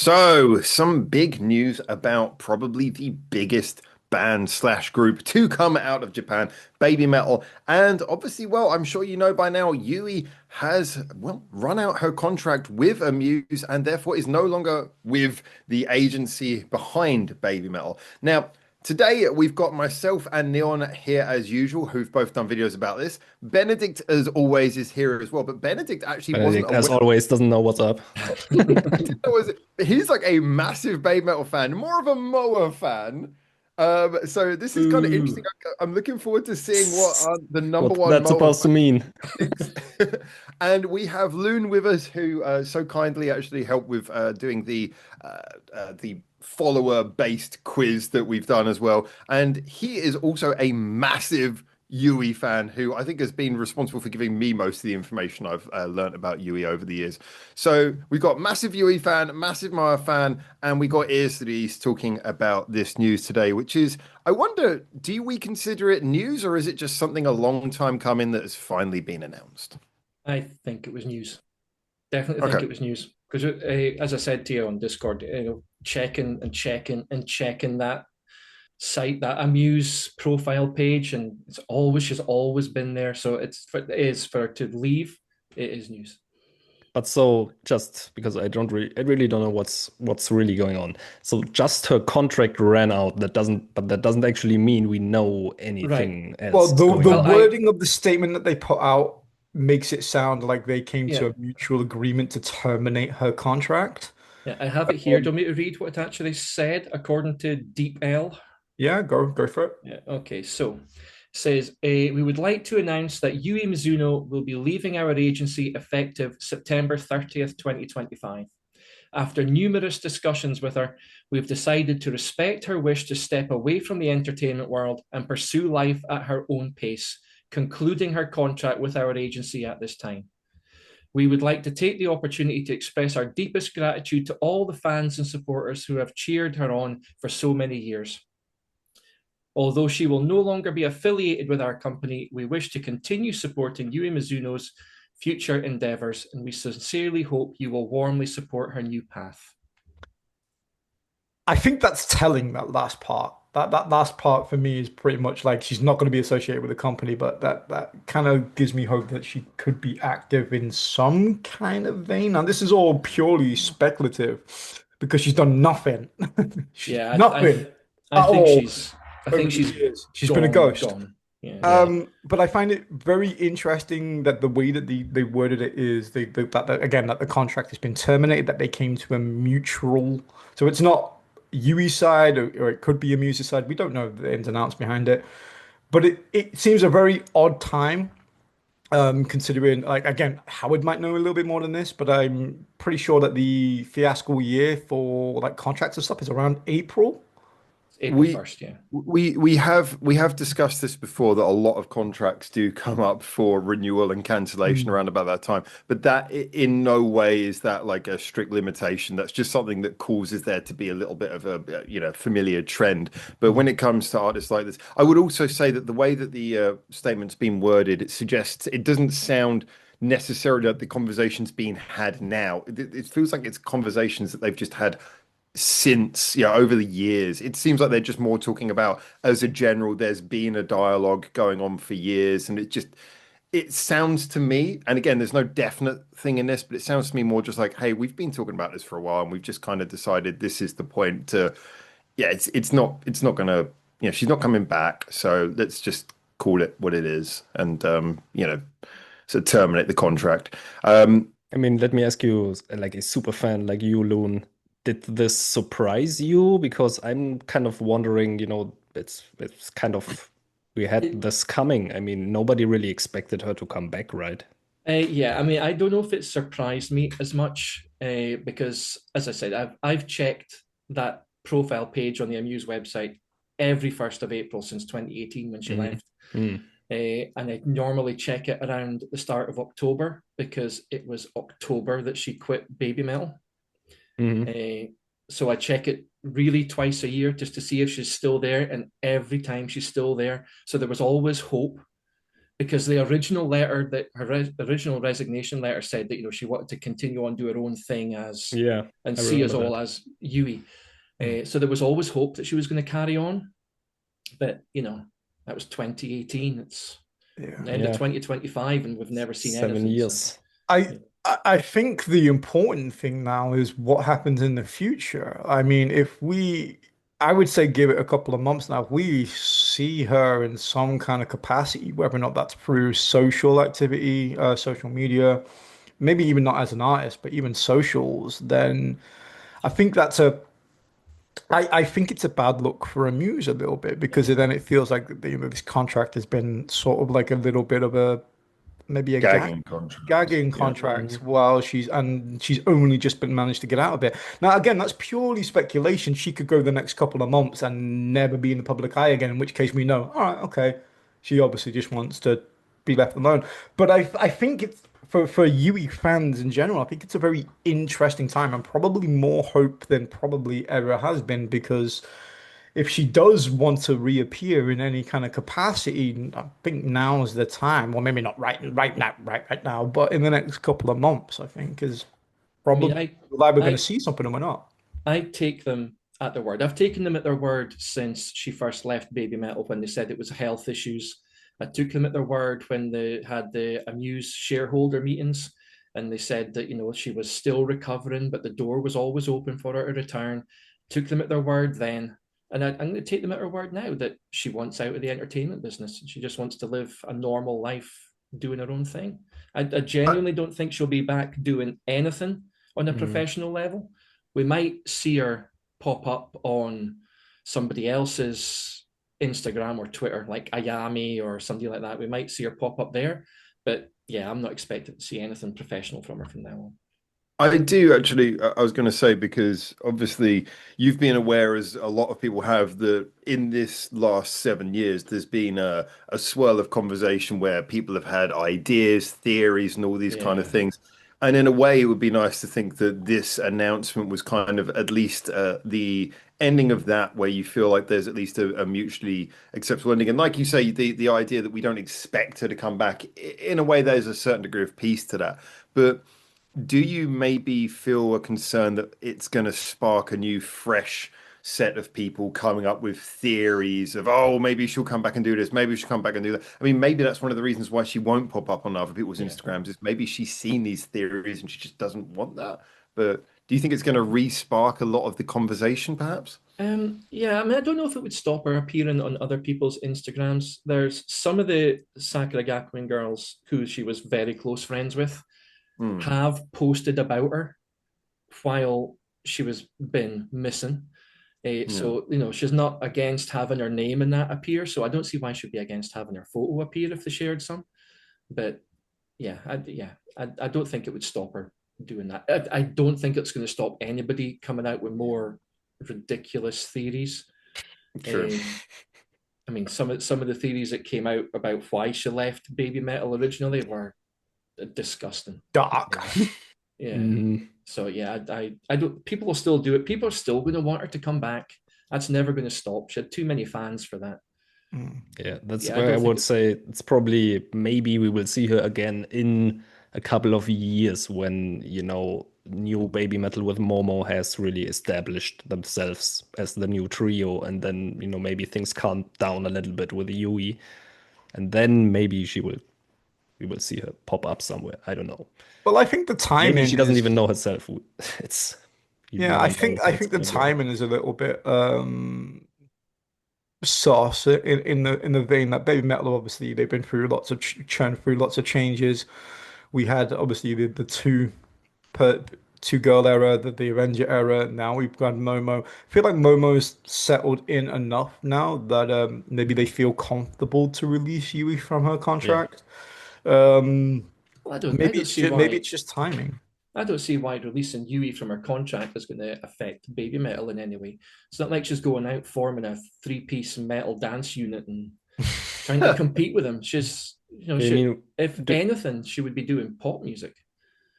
So, some big news about probably the biggest band slash group to come out of Japan, Baby Metal. And obviously, well, I'm sure you know by now, Yui has, well, run out her contract with Amuse and therefore is no longer with the agency behind Baby Metal. Now, today, we've got myself and Neon here as usual, who've both done videos about this. Benedict, as always, is here as well, but Benedict actually wasn't Benedict, as aware. always, doesn't know what's up. He's like a massive Baby Metal fan, more of a Moa fan. So this is kind of interesting. Ooh. I'm looking forward to seeing what the number What one that's Moa supposed to mean. thinks. And we have Loon with us, who so kindly actually helped with doing the follower-based quiz that we've done as well. And he is also a massive Yui fan, who I think has been responsible for giving me most of the information I've learned about Yui over the years. So we've got massive Yui fan, massive Maya fan, and we got ears to the east talking about this news today, which is, I wonder, do we consider it news or is it just something a long time coming that has finally been announced? I think it was news. Definitely think Okay. it was news because, as I said to you on Discord, checking and checking and checking that site, that Amuse profile page, and she's always been there. So it is for her to leave. It is news. But so just because I really don't know what's really going on. So just her contract ran out. That doesn't actually mean we know Right. anything Well, else is the going the Well, on. wording of the statement that they put out makes it sound like they came yeah, to a mutual agreement to terminate her contract. yeah, I have it here. Do Um, you want me to read what it actually said according to Deep L? yeah, go for it. Yeah. Okay. So it says we would like to announce that Yui Mizuno will be leaving our agency effective September 30th, 2025. After numerous discussions with her, we've decided to respect her wish to step away from the entertainment world and pursue life at her own pace, concluding her contract with our agency at this time. We would like to take the opportunity to express our deepest gratitude to all the fans and supporters who have cheered her on for so many years. Although she will no longer be affiliated with our company, we wish to continue supporting Yui Mizuno's future endeavors, and we sincerely hope you will warmly support her new path. I think that's telling, that last part. That last part for me is pretty much like she's not going to be associated with the company, but that kind of gives me hope that she could be active in some kind of vein. Now, this is all purely speculative because she's done nothing. Yeah, Nothing I at think all she's over the she's years. She's been a ghost. gone. Yeah. Yeah. But I find it very interesting that the way that they worded it is that again that the contract has been terminated, that they came to a mutual. So it's not Yui's side or it could be Amuse's side. We don't know the ins and outs behind it, but it seems a very odd time. Considering like again, Howard might know a little bit more than this, but I'm pretty sure that the fiasco year for like contracts and stuff is around April. April We 1st, yeah. we have discussed this before that a lot of contracts do come up for renewal and cancellation Mm. around about that time, but that in no way is that like a strict limitation. That's just something that causes there to be a little bit of a familiar trend. But when it comes to artists like this, I would also say that the way that the statement's been worded, it suggests it doesn't sound necessarily like the conversation's being had now. It feels like it's conversations that they've just had since over the years. It seems like they're just more talking about as a general there's been a dialogue going on for years, and it sounds to me, and again there's no definite thing in this, but it sounds to me more just like, hey, we've been talking about this for a while and we've just kind of decided this is the point to, yeah, it's not gonna, she's not coming back, so let's just call it what it is, and so terminate the contract. I mean, let me ask you, like a super fan like you, Loon, did this surprise you? Because I'm kind of wondering, it's kind of we had It, this coming. I mean, nobody really expected her to come back, right? yeah, I mean, I don't know if it surprised me as much because, as I said, I've checked that profile page on the Amuse website every 1st of April since 2018 when she Mm. left. Mm. And I normally check it around the start of October because it was October that she quit Baby Metal. Mhm. Uh, so I check it really twice a year just to see if she's still there, and every time she's still there. So there was always hope because the original letter, that her original resignation letter said that, you know, she wanted to continue on do her own thing as, Yeah, and I see us remember all that. as Yui. So there was always hope that she was going to carry on, but you know, that was 2018. It's the end of Yeah. 2025, and we've never seen 7 anything. So years. I think the important thing now is what happens in the future. I mean, I would say give it a couple of months now. If we see her in some kind of capacity, whether or not that's through social activity, social media, maybe even not as an artist, but even socials, then I think that's I think it's a bad look for Amuse a little bit because then it feels like this contract has been sort of like a little bit of a maybe a Gagging contract. gagging Yeah. contract while she's only just been managed to get out of it. Now again, that's purely speculation. She could go the next couple of months and never be in the public eye again, in which case we know, all right, okay, she obviously just wants to be left alone. But I think it's for Yui fans in general, I think it's a very interesting time and probably more hope than probably ever has been because if she does want to reappear in any kind of capacity, I think now's the time. Well, maybe not right now, but in the next couple of months, I think is I mean, probably we're either going to I see something or we're not. I take them at their word. I've taken them at their word since she first left BABYMETAL when they said it was health issues. I took them at their word when they had the Amuse shareholder meetings and they said that, you know, she was still recovering, but the door was always open for her to return. Took them at their word then. And I'm going to take them at her word now that she wants out of the entertainment business. She just wants to live a normal life doing her own thing. I genuinely don't think she'll be back doing anything on a professional level. We might see her pop up on somebody else's Instagram or Twitter, like Ayami or something like that. We might see her pop up there, but yeah, I'm not expecting to see anything professional from her from now on. I do actually. I was going to say because obviously you've been aware, as a lot of people have, that in this last 7 years there's been a swirl of conversation where people have had ideas, theories, and all these kind of Yeah, things. And in a way, it would be nice to think that this announcement was kind of at least the ending of that, where you feel like there's at least a mutually acceptable ending. And like you say, the idea that we don't expect her to come back, in a way, there's a certain degree of peace to that. But do you maybe feel a concern that it's going to spark a new, fresh set of people coming up with theories of, oh, maybe she'll come back and do this, maybe she'll come back and do that? I mean, maybe that's one of the reasons why she won't pop up on other people's yeah. Instagrams, is maybe she's seen these theories and she just doesn't want that. But do you think it's going to re-spark a lot of the conversation, perhaps? Yeah, I mean, I don't know if it would stop her appearing on other people's Instagrams. There's some of the Sakura Gakuin girls who she was very close friends with Hmm. have posted about her while she was been missing. Yeah. So, you know, she's not against having her name in that appear. So I don't see why she'd be against having her photo appear if they shared some. But I don't think it would stop her doing that. I don't think it's going to stop anybody coming out with more ridiculous theories. True. I mean, some of the theories that came out about why she left BABYMETAL originally were disgusting. Dark. Yeah. Mhm. So yeah, I don't. People will still do it. People are still going to want her to come back. That's never going to stop. She had too many fans for that. Yeah, that's Yeah, I where I don't think would it's. say it's probably maybe we will see her again in a couple of years when, new baby metal with Momo has really established themselves as the new trio, and then, maybe things calm down a little bit with Yui, and then maybe we will see her pop up somewhere. I don't know. Well, I think the Maybe timing she doesn't is even know herself. It's you yeah, never know I how it's think the gonna go. timing is a little bit sauce in the vein that Baby Metal obviously they've been through lots of churned through lots of changes. We had obviously the per two girl era, the Avenger era. Now we've got Momo. I feel like Momo's settled in enough now that maybe they feel comfortable to release Yui from her Yeah. contract. Um, Well, I don't see maybe why. it's just timing. I don't see why releasing Yui from her contract is going to affect Baby Metal in any way. It's not like she's going out forming a three-piece metal dance unit and trying to compete with them. She's, I mean, if do, anything, she would be doing pop music.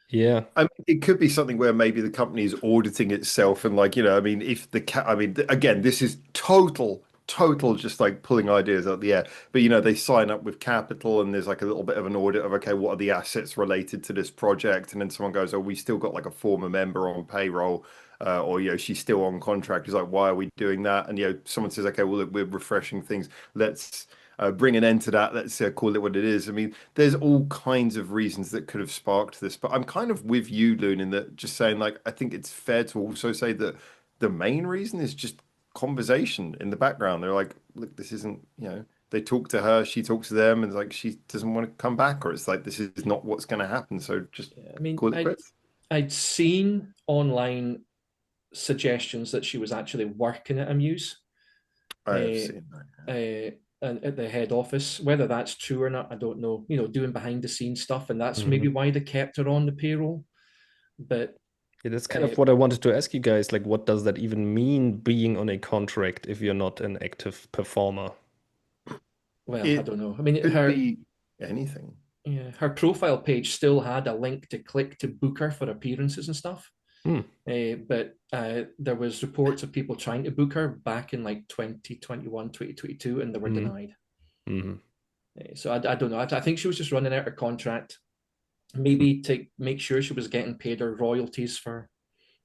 yeah. I mean, it could be something where maybe the company is auditing itself and like, I mean, if the cat, I mean, again, this is total just like pulling ideas out of the air. But they sign up with capital, and there's like a little bit of an audit of, okay, what are the assets related to this project? And then someone goes, oh, we still got like a former member on payroll, or she's still on contract. It's like, why are we doing that? And someone says, okay, well, look, we're refreshing things. Let's bring an end to that. Let's call it what it is. I mean, there's all kinds of reasons that could have sparked this, but I'm kind of with you, Loon, in that just saying, like, I think it's fair to also say that the main reason is just conversation in the background. They're like, look, this isn't, they talk to her, she talks to them, and it's like she doesn't want to come back, or it's like this is not what's going to happen. So just I mean, call it quits. I'd seen online suggestions that she was actually working at Amuse. I've seen that. At the head office. Whether that's true or not, I don't know. Doing behind the scenes stuff, and that's Mm-hmm. maybe why they kept her on the payroll. But yeah, that's kind of what I wanted to ask you guys. Like, what does that even mean, being on a contract if you're not an active performer? Well, I don't know. I mean, Could be anything. Yeah, her profile page still had a link to click to book her for appearances and stuff. But there was reports of people trying to book her back in like 2021, 2022, and they were denied. So I don't know. I think she was just running out of contract, maybe to make sure she was getting paid her royalties for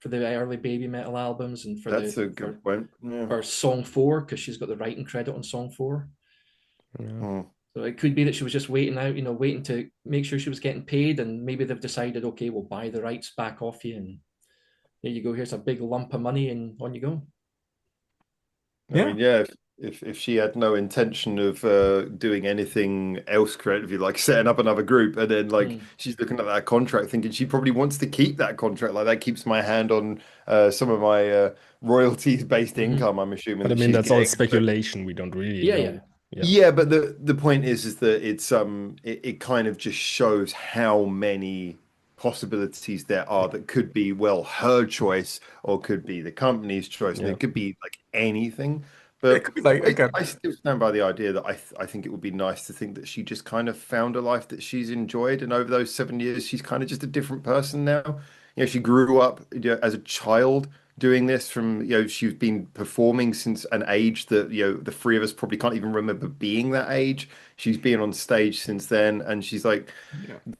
the early BABYMETAL albums, and for That's a good point. Yeah. For song 4, because she's got the writing credit on song 4. Yeah. So it could be that she was just waiting out, waiting to make sure she was getting paid, and maybe they've decided, okay, we'll buy the rights back off you, and there you go. Here's a big lump of money, and on you go. I mean, yeah. If she had no intention of doing anything else creatively, like setting up another group, and then like she's looking at that contract, thinking she probably wants to keep that contract, like that keeps my hand on some of my royalties-based income. I'm assuming. But I mean, that's all speculation. We don't really know. Yeah, but the point is that it's it kind of just shows how many possibilities there are that could be, well, her choice, or could be the company's choice, and it could be like anything. But it could be like, again, I still stand by the idea that I think it would be nice to think that she just kind of found a life that she's enjoyed, and over those 7 years, she's kind of just a different person now. She grew up as a child doing this from, she's been performing since an age that, the three of us probably can't even remember being that age. She's been on stage since then, and she's like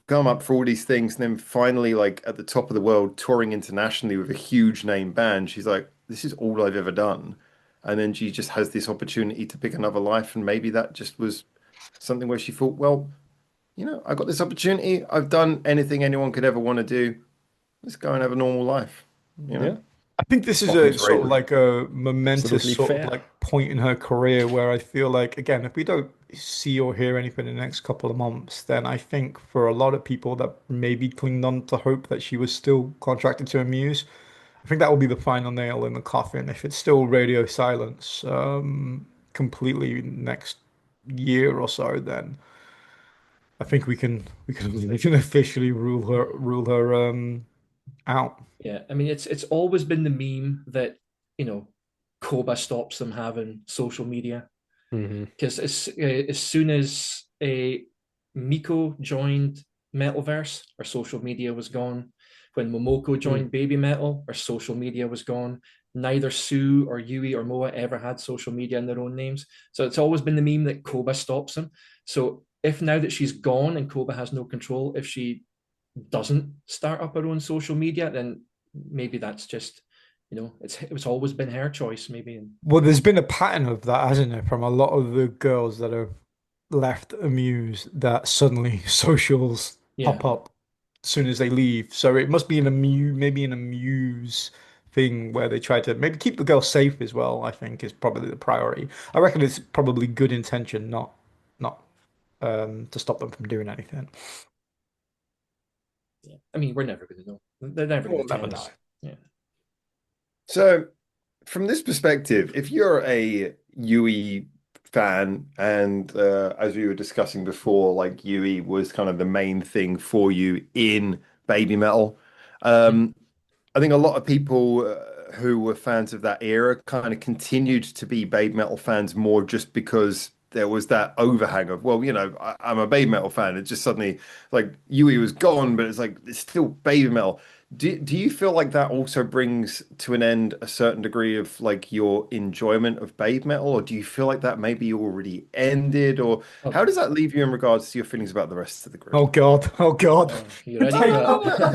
come up for all these things, and then finally, like at the top of the world, touring internationally with a huge name band, she's like, this is all I've ever done. And then she just has this opportunity to pick another life, and maybe that just was something where she thought, well, I got this opportunity, I've done anything anyone could ever want to do, let's go and have a normal life. I think this is a sort of like a momentous sort of like point in her career where I feel like, again, if we don't see or hear anything in the next couple of months, then I think for a lot of people that maybe clinged on to hope that she was still contracted to Amuse, I think that will be the final nail in the coffin. If it's still radio silence completely next year or so, then I think we can officially rule her out. Yeah, I mean, it's always been the meme that Koba stops them having social media, because as soon as Miko joined Metalverse, our social media was gone. When Momoko joined BABYMETAL, our social media was gone. Neither Sue or Yui or Moa ever had social media in their own names. So it's always been the meme that Koba stops them. So if now that she's gone and Koba has no control, if she doesn't start up her own social media, then maybe that's just, it's always been her choice, maybe. Well, there's been a pattern of that, hasn't there, from a lot of the girls that have left Amuse, that suddenly socials pop up as soon as they leave. So it must be maybe an Amuse thing where they try to maybe keep the girl safe as well, I think is probably the priority. I reckon it's probably good intention, not to stop them from doing anything. Yeah. I mean, we're never going to know. They're never going to tell us. Yeah. So, from this perspective, if you're a Yui fan, and as we were discussing before, like Yui was kind of the main thing for you in BABYMETAL, I think a lot of people who were fans of that era kind of continued to be BABYMETAL fans more just because there was that overhang of, well, I'm a BABYMETAL fan. It just suddenly, like, Yui was gone, but it's like, it's still BABYMETAL. Do you feel like that also brings to an end a certain degree of like your enjoyment of Babe Metal, or do you feel like that maybe already ended, or Oh, how does that leave you in regards to your feelings about the rest of the group? Oh God! Oh God! you ready No, for no, no, that?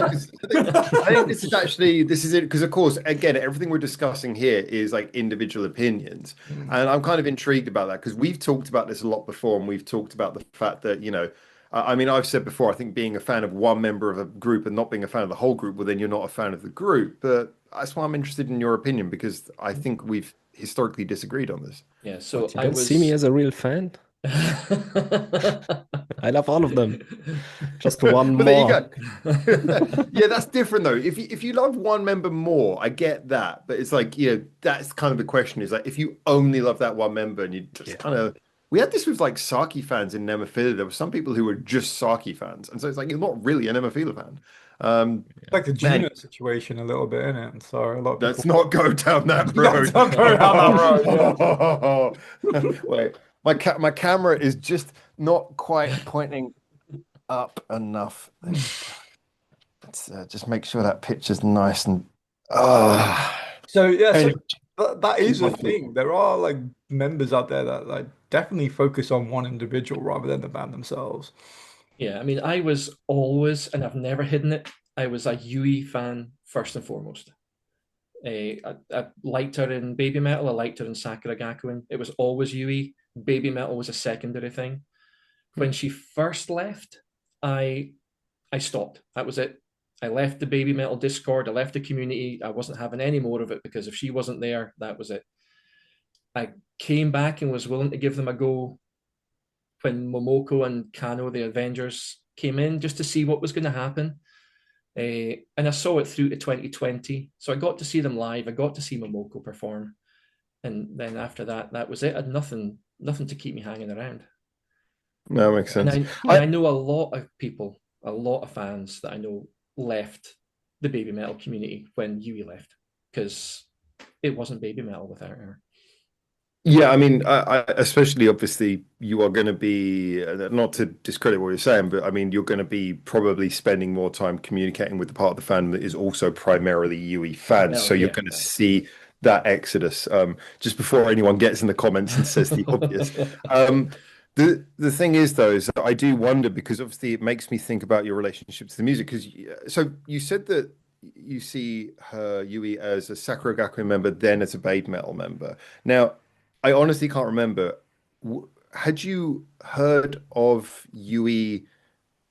no, 'cause I think this is it because of course again everything we're discussing here is like individual opinions, and I'm kind of intrigued about that because we've talked about this a lot before, and we've talked about the fact that I mean I've said before I think being a fan of one member of a group and not being a fan of the whole group, well then you're not a fan of the group. But that's why I'm interested in your opinion because I think we've historically disagreed on this. Yeah, so But you I don't see me was. as a real fan. I love all of them. Just one But there you more. go. Yeah, that's different though. If you love one member more, I get that. But it's like, that's kind of the question is like if you only love that one member and you just Yeah. kind of we had this with like Saki fans in Nemophila. There were some people who were just Saki fans. And so it's like you're not really a Nemophila fan. Like the Man, Gina situation a little bit, in it. And so a lot of let's people. not go down that Let's road. not go down that road. Yeah. Wait, my camera is just not quite pointing up enough. There we go. Let's just make sure that picture's nice and So yeah, so anyway, that keep is a on talking. thing. There are like members out there that like definitely focus on one individual rather than the band themselves. Yeah, I mean, I was always, and I've never hidden it, I was a Yui fan first and foremost. I liked her in Baby Metal, I liked her in Sakura Gakuen. It was always Yui. Baby Metal was a secondary thing. When she first left, I I stopped. That was it. I left the Baby Metal Discord, I left the community. I wasn't having any more of it because if she wasn't there, that was it. I came back and was willing to give them a go when Momoko and Kano, the Avengers, came in just to see what was going to happen. And I saw it through to 2020. So I got to see them live. I got to see Momoko perform. And then after that, that was it. I had nothing to keep me hanging around. No, makes And sense. I know a lot of people, a lot of fans that I know left the Baby Metal community when Yui left because it wasn't Baby Metal without her. Yeah, I mean, especially obviously you are going to be not to discredit what you're saying, but I mean you're going to be probably spending more time communicating with the part of the fandom that is also primarily UE fans. Well, So you're yeah. going to see that exodus. Just before anyone gets in the comments and says the obvious. The thing is though is that I do wonder because obviously it makes me think about your relationship to the music because so you said that you see her Yui as a Sakura Gakuen member, then as a Babe Metal member. Now. I honestly can't remember. Had you heard of Yui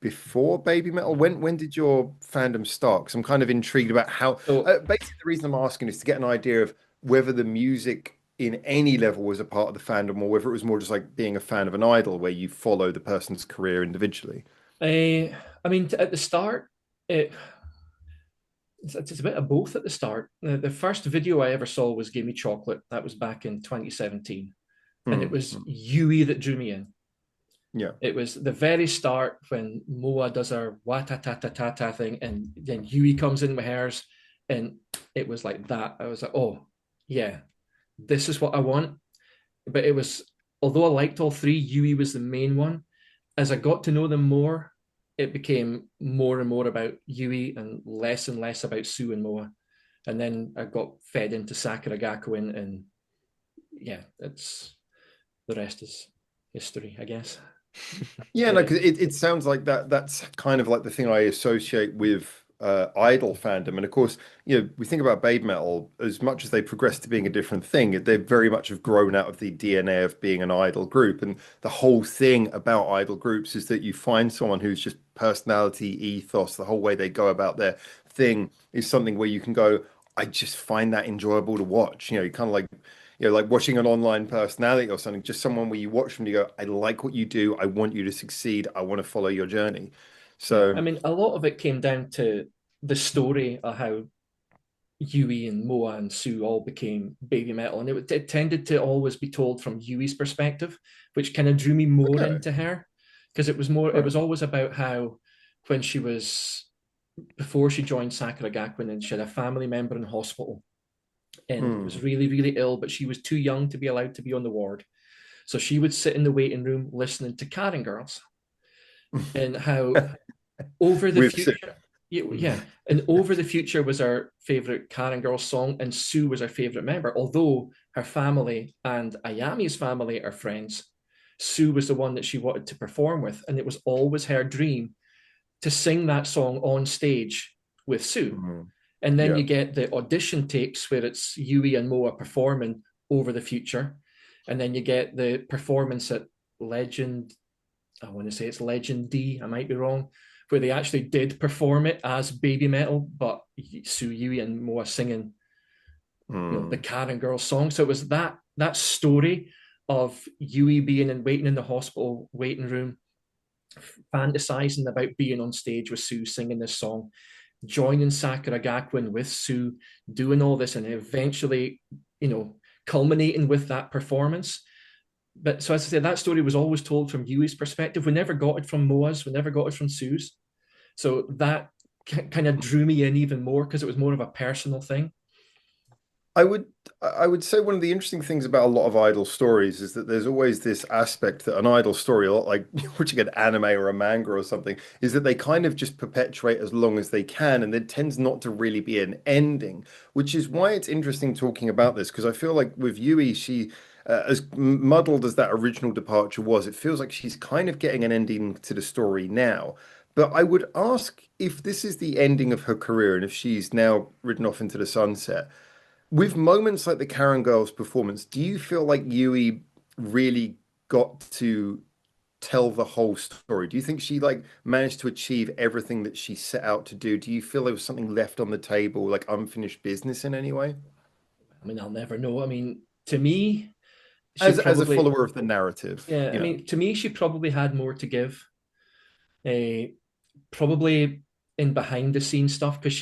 before Baby Metal? When did your fandom start? Because I'm kind of intrigued about how. So Basically, the reason I'm asking is to get an idea of whether the music in any level was a part of the fandom, or whether it was more just like being a fan of an idol, where you follow the person's career individually. I mean, at the start, it's a bit of both at the start. The first video I ever saw was Give Me Chocolate. That was back in 2017. And it was Yui that drew me in. Yeah. It was the very start when Moa does her wata ta ta ta ta thing, and then Yui comes in with hers, and it was like that. I was like, oh, yeah, this is what I want. But it was, although I liked all three, Yui was the main one. As I got to know them more, it became more and more about Yui and less about Sue and Moa. And then I got fed into Sakura Gakuen, and yeah, it's the rest is history, I guess. Yeah, no, because it sounds like that's kind of like the thing I associate with idol fandom. And of course, we think about Babe Metal, as much as they progress to being a different thing, they very much have grown out of the DNA of being an idol group. And the whole thing about idol groups is that you find someone who's just personality, ethos, the whole way they go about their thing is something where you can go, I just find that enjoyable to watch. You kind of like like watching an online personality or something, just someone where you watch them, you go, I like what you do. I want you to succeed. I want to follow your journey. Yeah, So, I mean, a lot of it came down to the story of how Yui and Moa and Sue all became Baby Metal, and it tended to always be told from Yui's perspective, which kind of drew me more okay. into her because it was more. It Right. was always about how when she was before she joined Sakura Gakuen and she had a family member in hospital and was really really ill, but she was too young to be allowed to be on the ward, so she would sit in the waiting room listening to Karen Girls and how over the With Sue. future Yeah, and Over the Future was our favorite Karen Girl song, and Sue was our favorite member. Although her family and Ayami's family are friends, Sue was the one that she wanted to perform with, and it was always her dream to sing that song on stage with Sue. And then you get the audition tapes where it's Yui and Moa performing Over the Future, and then you get the performance at Legend. I want to say it's Legend D. I might be wrong, where they actually did perform it as BABYMETAL, but Sue, Yui, and Moa singing, the Karen Girl song. So it was that story of Yui being and waiting in the hospital waiting room, fantasizing about being on stage with Sue singing this song, joining Sakura Gakuin with Sue, doing all this, and eventually, culminating with that performance. But so as I said, that story was always told from Yui's perspective. We never got it from Moa's. We never got it from Sue's. So that kind of drew me in even more because it was more of a personal thing. I would say one of the interesting things about a lot of idol stories is that there's always this aspect that an idol story, a lot like watching an anime or a manga or something, is that they kind of just perpetuate as long as they can, and there tends not to really be an ending, which is why it's interesting talking about this, because I feel like with Yui, she, as muddled as that original departure was, it feels like she's kind of getting an ending to the story now. But I would ask if this is the ending of her career and if she's now ridden off into the sunset. With moments like the Karen Girls performance, do you feel like Yui really got to tell the whole story? Do you think she like managed to achieve everything that she set out to do? Do you feel there was something left on the table, like unfinished business in any way? I mean, I'll never know. I mean, to me, As a follower of the narrative, yeah, I mean, to me, she probably had more to give. Probably in behind the scenes stuff, because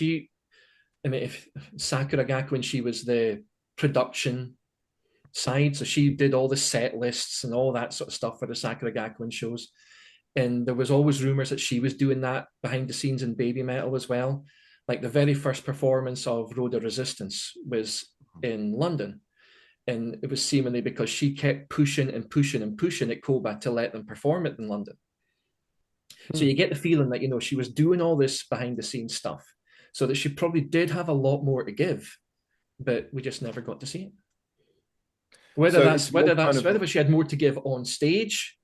if Sakura Gakuin, she was the production side, so she did all the set lists and all that sort of stuff for the Sakura Gakuin shows. And there was always rumors that she was doing that behind the scenes in BABYMETAL as well. Like the very first performance of Road of Resistance was in London. And it was seemingly because she kept pushing and pushing and pushing at Koba to let them perform it in London. So you get the feeling that, she was doing all this behind the scenes stuff, so that she probably did have a lot more to give, but we just never got to see it. Whether she had more to give on stage,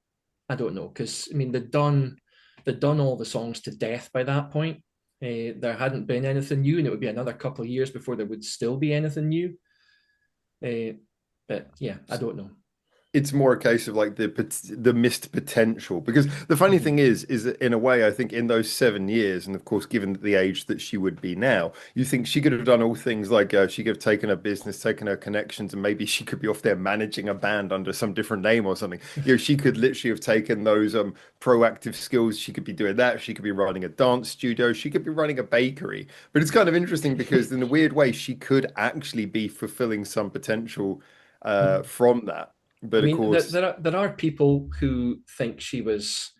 I don't know, because I mean they'd done all the songs to death by that point. There hadn't been anything new, and it would be another couple of years before there would still be anything new. But yeah, I don't know. It's more a case of like the missed potential, because the funny thing is that in a way I think in those 7 years, and of course given the age that she would be now, you think she could have done all things like she could have taken her business, taken her connections, and maybe she could be off there managing a band under some different name or something. She could literally have taken those proactive skills. She could be doing that. She could be running a dance studio. She could be running a bakery. But it's kind of interesting because in a weird way she could actually be fulfilling some potential from that. But I mean, of course, there are people who think she was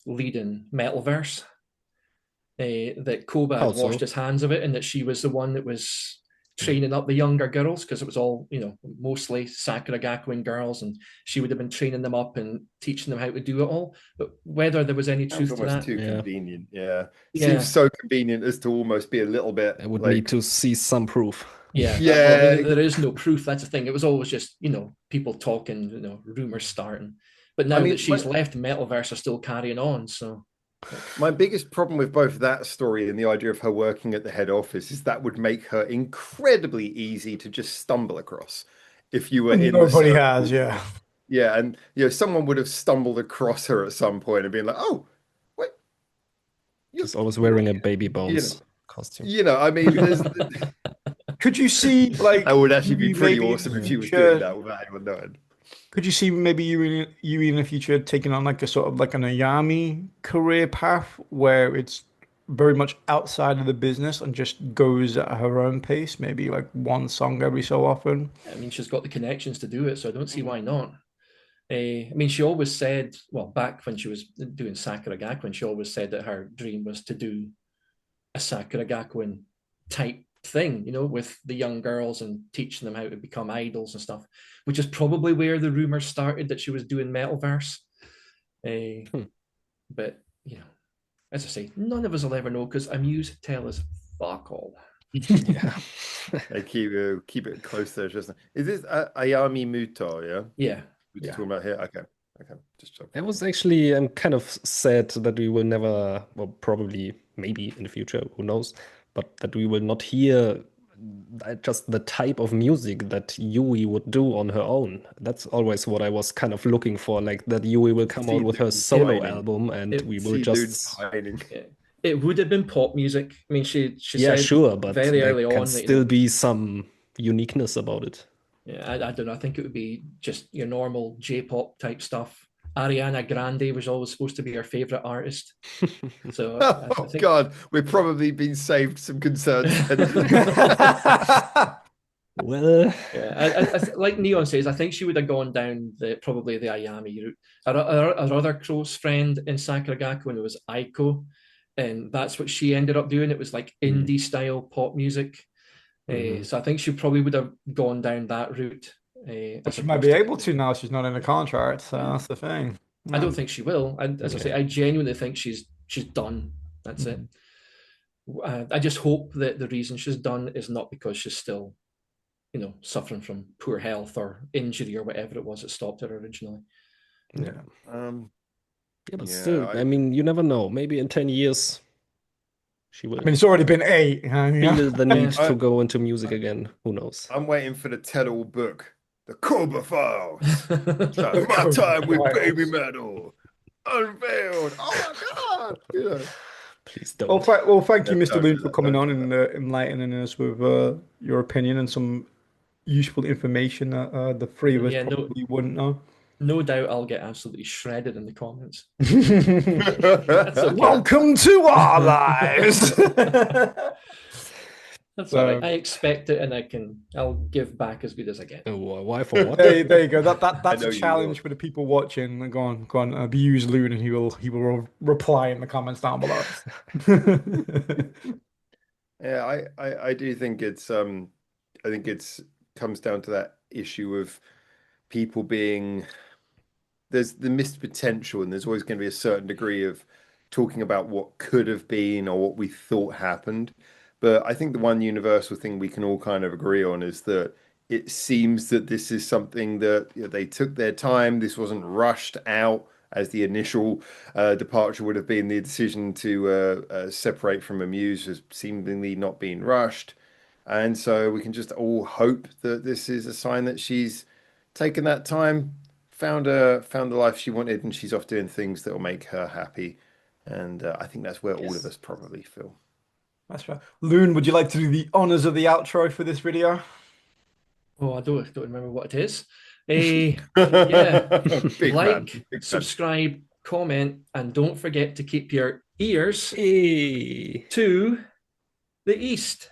leading Metalverse, that Koba had washed his hands of it, and that she was the one that was training up the younger girls, because it was all, mostly Sakura Gakuin girls, and she would have been training them up and teaching them how to do it all. But whether there was any truth to that, too convenient. Yeah, seems so convenient as to almost be a little bit. I would need to see some proof. Yeah. Well, I mean, there is no proof. That's the thing. It was always just, people talking, rumors starting. But now that she's left, Metalverse are still carrying on. So my biggest problem with both that story and the idea of her working at the head office is that would make her incredibly easy to just stumble across if you were in nobody has, yeah. Yeah, and someone would have stumbled across her at some point and been like, "Oh, wait, she's always wearing a Baby Bones costume." I mean, there's could you see like that would actually be pretty awesome if she was doing that without anyone knowing. Could you see maybe Yui in the future taking on like a sort of like an Ayami career path where it's very much outside of the business and just goes at her own pace, maybe like one song every so often? I mean, she's got the connections to do it, so I don't see why not. I mean, she always said, well, back when she was doing Sakura Gakuin, she always said that her dream was to do a Sakura Gakuin type thing, with the young girls and teaching them how to become idols and stuff, which is probably where the rumors started that she was doing Metalverse. But as I say, none of us will ever know because Amuse tell us fuck all. Yeah. They keep it close there. Just is this Ayami Muto? Yeah, Yeah. we're just Yeah. talking about here. Okay, just I was actually kind of sad that we will never, well, probably, maybe in the future, who knows, but that we will not hear just the type of music that Yui would do on her own. That's always what I was kind of looking for, like that Yui will come out with her solo album and we will just. It would have been pop music. I mean, she Yeah, said sure, but very there early can on that, still be some uniqueness about it. Yeah, I don't know. I think it would be just your normal J-pop type stuff. Ariana Grande was always supposed to be her favorite artist. So I Oh think, God, we've probably been saved some concerns. Well, yeah, like Neon says, I think she would have gone down probably the Ayami route. Our other close friend in Sakuragaku, and it was Aiko, and that's what she ended up doing. It was like indie style pop music. So I think she probably would have gone down that route. But she might be able to now. She's not in a contract, so that's the thing. I don't think she will. As I say, I genuinely think she's done. That's it. I just hope that the reason she's done is not because she's still, suffering from poor health or injury or whatever it was that stopped her originally. Yeah. Yeah, but still, I mean, you never know. Maybe in 10 years, she will. I mean, it's already been 8. Feel the need to go into music again. Who knows? I'm waiting for the tell-all book, the Cobra Files. So my time with BABYMETAL unveiled. Oh my God! Yeah. Please don't. Well, thank you, Mr. Loon, for coming on and enlightening us with your opinion and some useful information that the three of us probably wouldn't know. No doubt I'll get absolutely shredded in the comments. Okay. Welcome to our lives. That's all right. I expect it, and I'll give back as good as I get. Why for what? There you go. That's a challenge for the people watching. Go on, abuse Loon, and he will reply in the comments down below. Yeah, I do think it's I think it's comes down to that issue of people being there's the missed potential, and there's always going to be a certain degree of talking about what could have been or what we thought happened. But I think the one universal thing we can all kind of agree on is that it seems that this is something that they took their time. This wasn't rushed out as the initial departure would have been. The decision to separate from Amuse has seemingly not been rushed. And so we can just all hope that this is a sign that she's taken that time, found the life she wanted, and she's off doing things that will make her happy. And I think that's where all of us probably feel. That's right. Loon, would you like to do the honors of the outro for this video? Oh, I don't remember what it is. Yeah, like, subscribe, comment, and don't forget to keep your ears to the east.